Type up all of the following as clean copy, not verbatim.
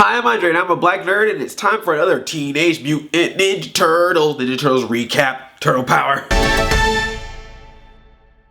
Hi, I'm Andre and I'm a black nerd, and it's time for another Teenage Mutant Ninja Turtles recap. Turtle Power.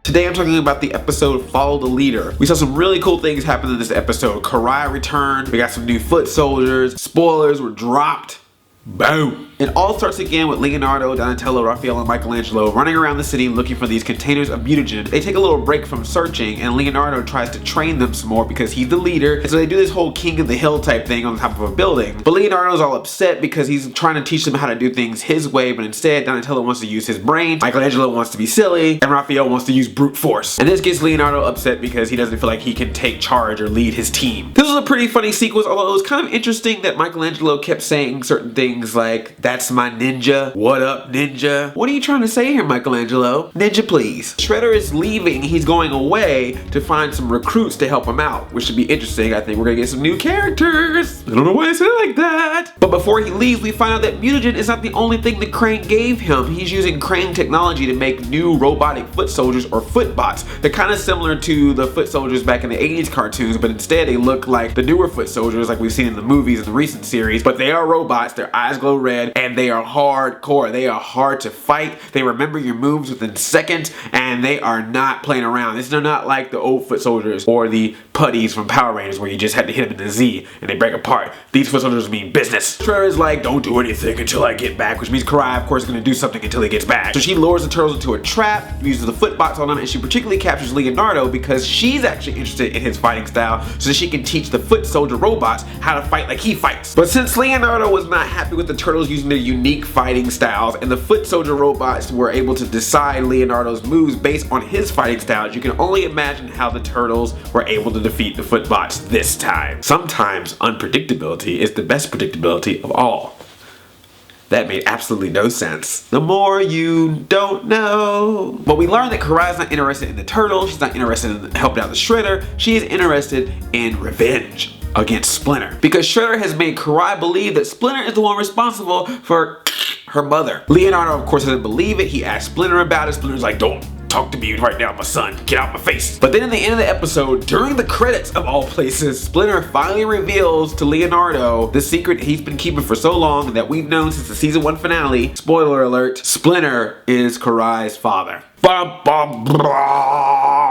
Today I'm talking about the episode Follow the Leader. We saw some really cool things happen in this episode. Karai returned, we got some new foot soldiers, spoilers were dropped. Boom! It all starts again with Leonardo, Donatello, Raphael, and Michelangelo running around the city looking for these containers of mutagen. They take a little break from searching, and Leonardo tries to train them some more because he's the leader. And so they do this whole king of the hill type thing on top of a building. But Leonardo's all upset because he's trying to teach them how to do things his way, but instead Donatello wants to use his brain, Michelangelo wants to be silly, and Raphael wants to use brute force. And this gets Leonardo upset because he doesn't feel like he can take charge or lead his team. This was a pretty funny sequence, although it was kind of interesting that Michelangelo kept saying certain things like, "That's my ninja. What up, ninja?" What are you trying to say here, Michelangelo? Ninja, please. Shredder is leaving. He's going away to find some recruits to help him out, which should be interesting. I think we're gonna get some new characters. I don't know why I said it like that. But before he leaves, we find out that mutagen is not the only thing that Crane gave him. He's using Crane technology to make new robotic foot soldiers, or footbots. They're kind of similar to the foot soldiers back in the 80s cartoons, but instead they look like the newer foot soldiers like we've seen in the movies in the recent series. But they are robots, their eyes glow red, and they are hardcore. They are hard to fight. They remember your moves within seconds, and they are not playing around. These are not like the old foot soldiers or the putties from Power Rangers where you just had to hit them in the Z and they break apart. These foot soldiers mean business. Shredder is like, "Don't do anything until I get back," which means Karai, of course, is going to do something until he gets back. So she lures the turtles into a trap, uses the footbots on them, and she particularly captures Leonardo because she's actually interested in his fighting style so that she can teach the foot soldier robots how to fight like he fights. But since Leonardo was not happy with the turtles using their unique fighting styles, and the foot soldier robots were able to decide Leonardo's moves based on his fighting styles, you can only imagine how the turtles were able to defeat the footbots this time. Sometimes unpredictability is the best predictability of all. That made absolutely no sense. The more you don't know. But we learned that Karai'S not interested in the turtles, she's not interested in helping out the Shredder, she is interested in revenge against Splinter. Because Shredder has made Karai believe that Splinter is the one responsible for her mother. Leonardo, of course, doesn't believe it. He asks Splinter about it. Splinter's like, "Don't talk to me right now, my son. Get out my face." But then in the end of the episode, during the credits of all places, Splinter finally reveals to Leonardo the secret he's been keeping for so long that we've known since the season 1 finale. Spoiler alert, Splinter is Karai's father.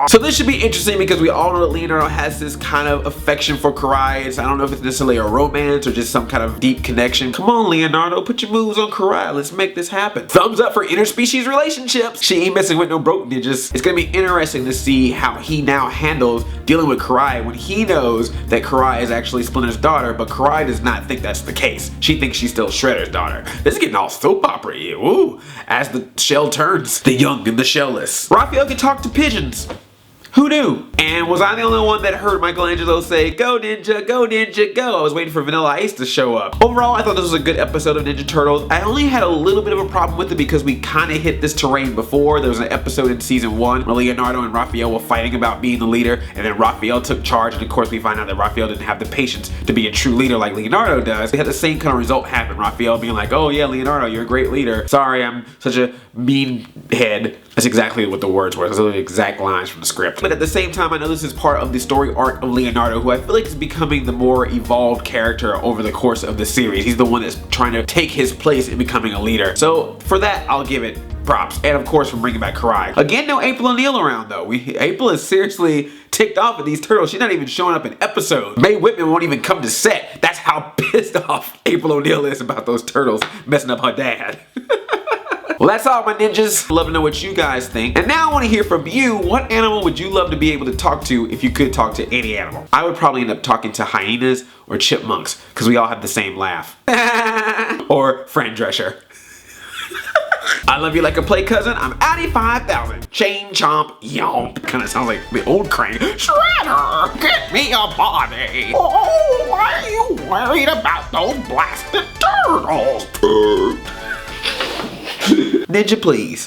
So this should be interesting because we all know that Leonardo has this kind of affection for Karai'S. I don't know if it's necessarily a romance or just some kind of deep connection. Come on, Leonardo, put your moves on Karai. Let's make this happen. Thumbs up for interspecies relationships. She ain't messing with no broke ninjas. It's gonna be interesting to see how he now handles dealing with Karai when he knows that Karai is actually Splinter's daughter, but Karai does not think that's the case. She thinks she's still Shredder's daughter. This is getting all soap opera here. Ooh, as the shell turns, the young and the shellless. Raphael can talk to pigeons. Who knew? And was I the only one that heard Michelangelo say, "Go ninja, go ninja, go"? I was waiting for Vanilla Ice to show up. Overall, I thought this was a good episode of Ninja Turtles. I only had a little bit of a problem with it because we kind of hit this terrain before. There was an episode in season 1 where Leonardo and Raphael were fighting about being the leader, and then Raphael took charge, and of course we find out that Raphael didn't have the patience to be a true leader like Leonardo does. We had the same kind of result happen. Raphael being like, "Oh yeah, Leonardo, you're a great leader. Sorry, I'm such a mean head." That's exactly what the words were. Those are the exact lines from the script. But at the same time, I know this is part of the story arc of Leonardo, who I feel like is becoming the more evolved character over the course of the series. He's the one that's trying to take his place in becoming a leader. So for that, I'll give it props. And of course, for bringing back Karai. Again, no April O'Neil around though. April is seriously ticked off at these turtles. She's not even showing up in episodes. Mae Whitman won't even come to set. That's how pissed off April O'Neil is about those turtles messing up her dad. Well, that's all, my ninjas. Love to know what you guys think. And now I want to hear from you. What animal would you love to be able to talk to if you could talk to any animal? I would probably end up talking to hyenas or chipmunks because we all have the same laugh. Or Fran Drescher. I love you like a play cousin. I'm Addy 5000. Chain chomp yomp. Kind of sounds like the old Crane. Shredder, get me a body. Oh, why are you worried about those blasted turtles? Ninja, please.